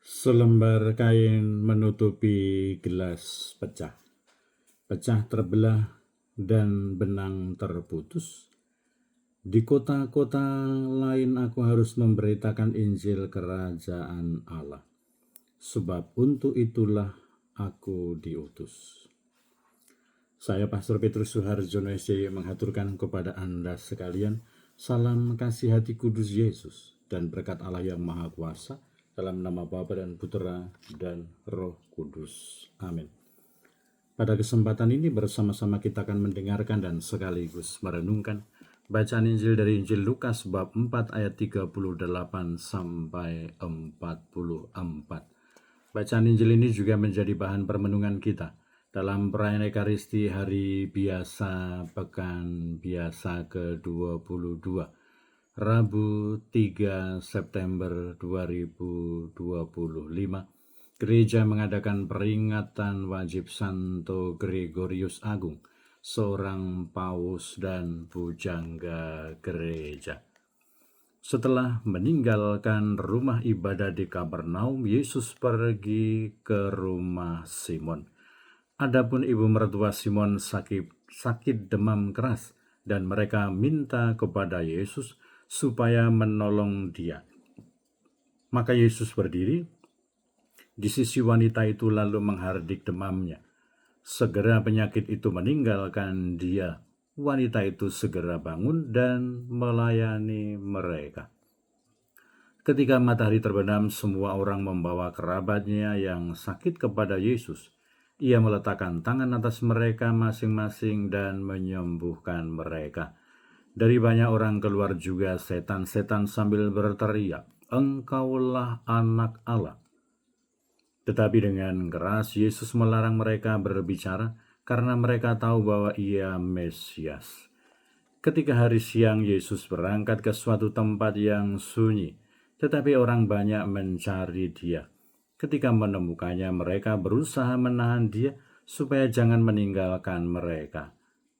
Selembar kain menutupi gelas pecah. Pecah terbelah dan benang terputus. Di kota-kota lain aku harus memberitakan Injil Kerajaan Allah. Sebab untuk itulah aku diutus. Saya Pastor Petrus Suharjono SJ menghaturkan kepada Anda sekalian salam kasih hati kudus Yesus dan berkat Allah yang Maha Kuasa dalam nama Bapa dan Putera dan Roh Kudus. Amin. Pada kesempatan ini bersama-sama kita akan mendengarkan dan sekaligus merenungkan bacaan Injil dari Injil Lukas bab 4 ayat 38 sampai 44. Bacaan Injil ini juga menjadi bahan permenungan kita dalam perayaan Ekaristi Hari Biasa Pekan Biasa ke-22, Rabu 3 September 2025. Gereja mengadakan peringatan wajib Santo Gregorius Agung, seorang paus dan pujangga gereja. Setelah meninggalkan rumah ibadah di Kapernaum, Yesus pergi ke rumah Simon. Adapun ibu mertua Simon sakit demam keras, dan mereka minta kepada Yesus supaya menolong dia. Maka Yesus berdiri di sisi wanita itu lalu menghardik demamnya. Segera penyakit itu meninggalkan dia. Wanita itu segera bangun dan melayani mereka. Ketika matahari terbenam, semua orang membawa kerabatnya yang sakit kepada Yesus. Ia meletakkan tangan atas mereka masing-masing dan menyembuhkan mereka. Dari banyak orang keluar juga setan-setan sambil berteriak, "Engkaulah Anak Allah." Tetapi dengan keras Yesus melarang mereka berbicara karena mereka tahu bahwa ia Mesias. Ketika hari siang, Yesus berangkat ke suatu tempat yang sunyi, tetapi orang banyak mencari dia. Ketika menemukannya, mereka berusaha menahan dia supaya jangan meninggalkan mereka.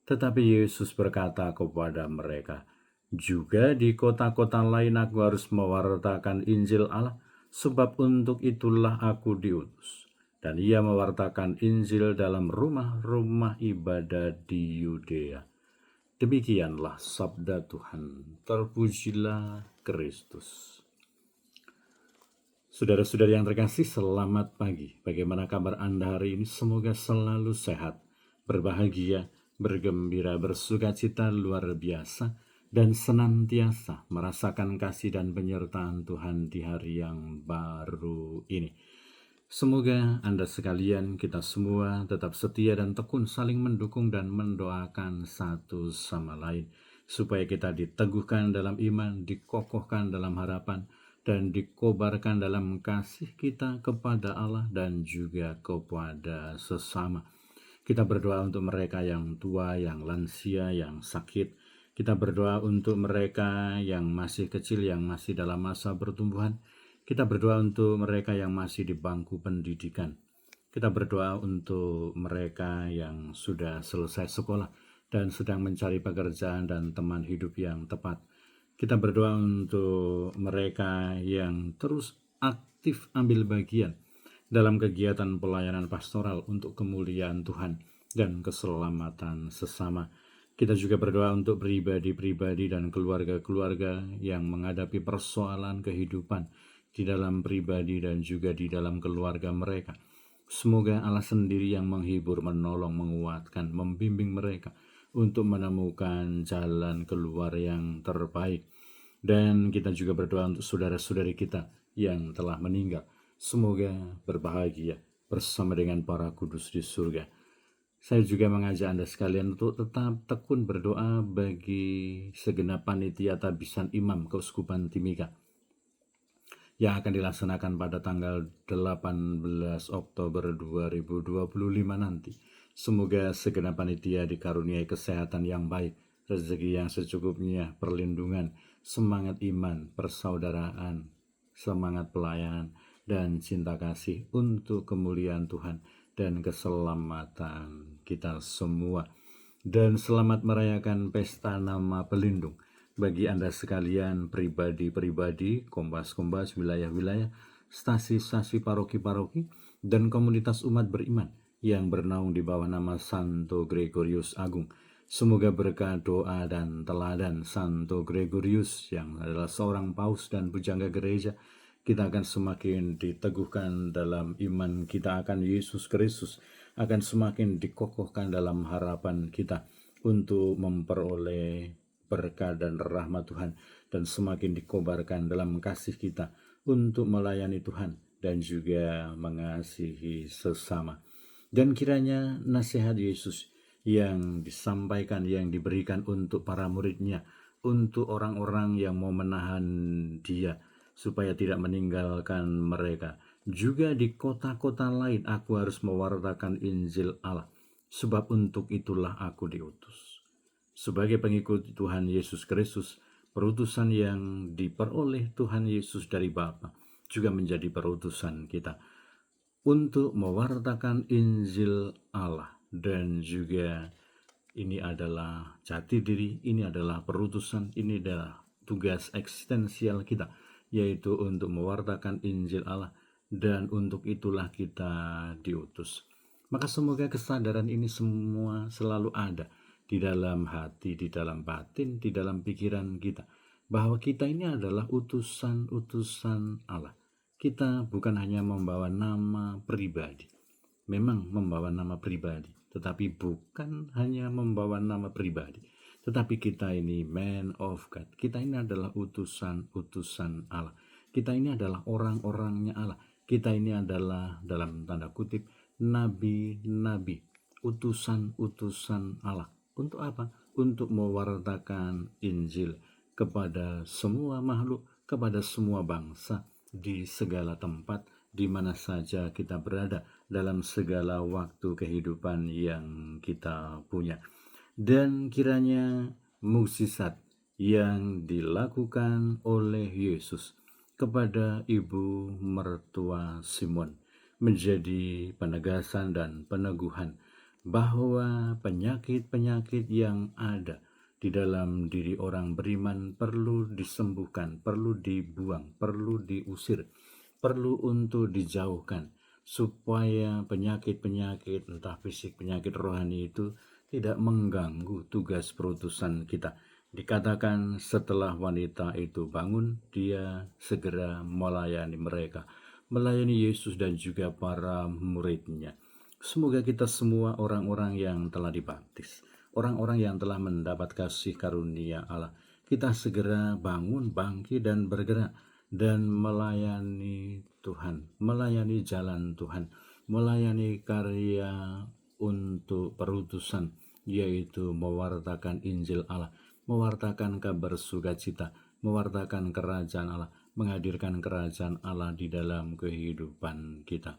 Tetapi Yesus berkata kepada mereka, "Juga di kota-kota lain aku harus mewartakan Injil Allah, sebab untuk itulah aku diutus." Dan ia mewartakan Injil dalam rumah-rumah ibadah di Yudea. Demikianlah sabda Tuhan. Terpujilah Kristus. Saudara-saudari yang terkasih, selamat pagi. Bagaimana kabar Anda hari ini? Semoga selalu sehat, berbahagia, bergembira, bersukacita luar biasa, dan senantiasa merasakan kasih dan penyertaan Tuhan di hari yang baru ini. Semoga Anda sekalian, kita semua tetap setia dan tekun saling mendukung dan mendoakan satu sama lain, supaya kita diteguhkan dalam iman, dikokohkan dalam harapan, dan dikobarkan dalam kasih kita kepada Allah dan juga kepada sesama. Kita berdoa untuk mereka yang tua, yang lansia, yang sakit. Kita berdoa untuk mereka yang masih kecil, yang masih dalam masa pertumbuhan. Kita berdoa untuk mereka yang masih di bangku pendidikan. Kita berdoa untuk mereka yang sudah selesai sekolah dan sedang mencari pekerjaan dan teman hidup yang tepat. Kita berdoa untuk mereka yang terus aktif ambil bagian dalam kegiatan pelayanan pastoral untuk kemuliaan Tuhan dan keselamatan sesama. Kita juga berdoa untuk pribadi-pribadi dan keluarga-keluarga yang menghadapi persoalan kehidupan di dalam pribadi dan juga di dalam keluarga mereka. Semoga Allah sendiri yang menghibur, menolong, menguatkan, membimbing mereka untuk menemukan jalan keluar yang terbaik. Dan kita juga berdoa untuk saudara-saudari kita yang telah meninggal. Semoga berbahagia bersama dengan para kudus di surga. Saya juga mengajak Anda sekalian untuk tetap tekun berdoa bagi segenap panitia tabisan imam Keuskupan Timika yang akan dilaksanakan pada tanggal 18 Oktober 2025 nanti. Semoga segenap panitia dikaruniai kesehatan yang baik, rezeki yang secukupnya, perlindungan, semangat iman, persaudaraan, semangat pelayanan, dan cinta kasih untuk kemuliaan Tuhan dan keselamatan kita semua. Dan selamat merayakan pesta nama pelindung bagi Anda sekalian, pribadi-pribadi, kombas-kombas, wilayah-wilayah, stasi-stasi paroki-paroki, dan komunitas umat beriman yang bernaung di bawah nama Santo Gregorius Agung. Semoga berkat doa dan teladan Santo Gregorius yang adalah seorang paus dan pujangga gereja, kita akan semakin diteguhkan dalam iman kita akan Yesus Kristus, akan semakin dikokohkan dalam harapan kita untuk memperoleh berkat dan rahmat Tuhan, dan semakin dikobarkan dalam kasih kita untuk melayani Tuhan dan juga mengasihi sesama. Dan kiranya nasihat Yesus yang disampaikan, yang diberikan untuk para muridnya, untuk orang-orang yang mau menahan dia supaya tidak meninggalkan mereka, juga di kota-kota lain aku harus mewartakan Injil Allah, sebab untuk itulah aku diutus. Sebagai pengikut Tuhan Yesus Kristus, perutusan yang diperoleh Tuhan Yesus dari Bapa juga menjadi perutusan kita untuk mewartakan Injil Allah. Dan juga ini adalah jati diri, ini adalah perutusan, ini adalah tugas eksistensial kita, yaitu untuk mewartakan Injil Allah, dan untuk itulah kita diutus. Maka semoga kesadaran ini semua selalu ada di dalam hati, di dalam batin, di dalam pikiran kita, bahwa kita ini adalah utusan-utusan Allah. Kita bukan hanya membawa nama pribadi, memang membawa nama pribadi, tetapi bukan hanya membawa nama pribadi, tetapi kita ini man of God. Kita ini adalah utusan-utusan Allah. Kita ini adalah orang-orangnya Allah. Kita ini adalah dalam tanda kutip nabi-nabi, utusan-utusan Allah. Untuk apa? Untuk mewartakan Injil kepada semua makhluk, kepada semua bangsa, di segala tempat, di mana saja kita berada, dalam segala waktu kehidupan yang kita punya. Dan kiranya mukjizat yang dilakukan oleh Yesus kepada ibu mertua Simon menjadi penegasan dan peneguhan bahwa penyakit-penyakit yang ada di dalam diri orang beriman perlu disembuhkan, perlu dibuang, perlu diusir, perlu untuk dijauhkan, supaya penyakit-penyakit entah fisik, penyakit rohani itu tidak mengganggu tugas perutusan kita. Dikatakan setelah wanita itu bangun, dia segera melayani mereka, melayani Yesus dan juga para muridnya. Semoga kita semua orang-orang yang telah dibaptis, orang-orang yang telah mendapat kasih karunia Allah, kita segera bangun, bangkit dan bergerak dan melayani Tuhan, melayani jalan Tuhan, melayani karya untuk perutusan, yaitu mewartakan Injil Allah, mewartakan kabar sukacita, mewartakan kerajaan Allah, menghadirkan kerajaan Allah di dalam kehidupan kita.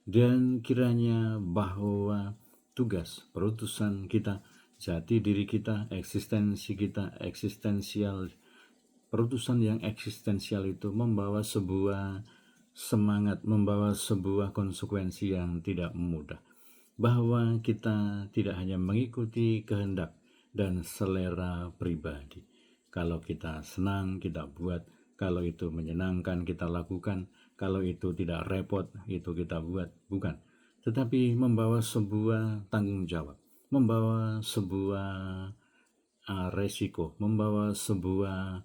Dan kiranya bahwa tugas perutusan kita, jati diri kita, eksistensi kita, eksistensial, perutusan yang eksistensial itu membawa sebuah semangat, membawa sebuah konsekuensi yang tidak mudah, bahwa kita tidak hanya mengikuti kehendak dan selera pribadi. Kalau kita senang, kita buat. Kalau itu menyenangkan, kita lakukan. Kalau itu tidak repot, itu kita buat. Bukan. Tetapi membawa sebuah tanggung jawab, membawa sebuah resiko, membawa sebuah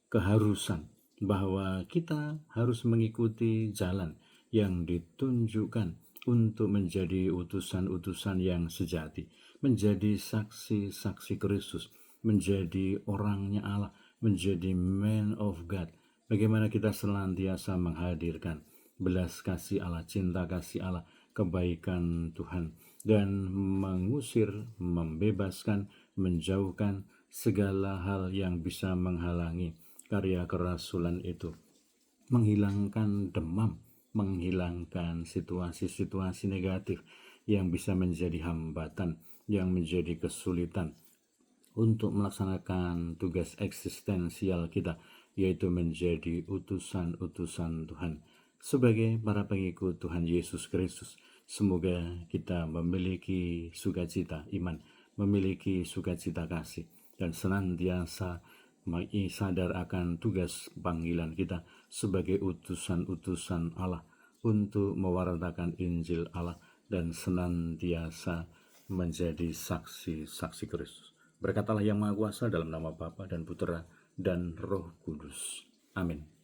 keharusan bahwa kita harus mengikuti jalan yang ditunjukkan untuk menjadi utusan-utusan yang sejati, menjadi saksi-saksi Kristus, menjadi orangnya Allah, menjadi man of God. Bagaimana kita senantiasa menghadirkan belas kasih Allah, cinta kasih Allah, kebaikan Tuhan, dan mengusir, membebaskan, menjauhkan segala hal yang bisa menghalangi karya kerasulan itu, menghilangkan demam, menghilangkan situasi-situasi negatif yang bisa menjadi hambatan, yang menjadi kesulitan untuk melaksanakan tugas eksistensial kita, yaitu menjadi utusan-utusan Tuhan. Sebagai para pengikut Tuhan Yesus Kristus, semoga kita memiliki sukacita iman, memiliki sukacita kasih, dan senantiasa sadar akan tugas panggilan kita sebagai utusan-utusan Allah untuk mewartakan Injil Allah dan senantiasa menjadi saksi-saksi Kristus. Berkatalah yang Maha Kuasa dalam nama Bapa dan Putera dan Roh Kudus. Amin.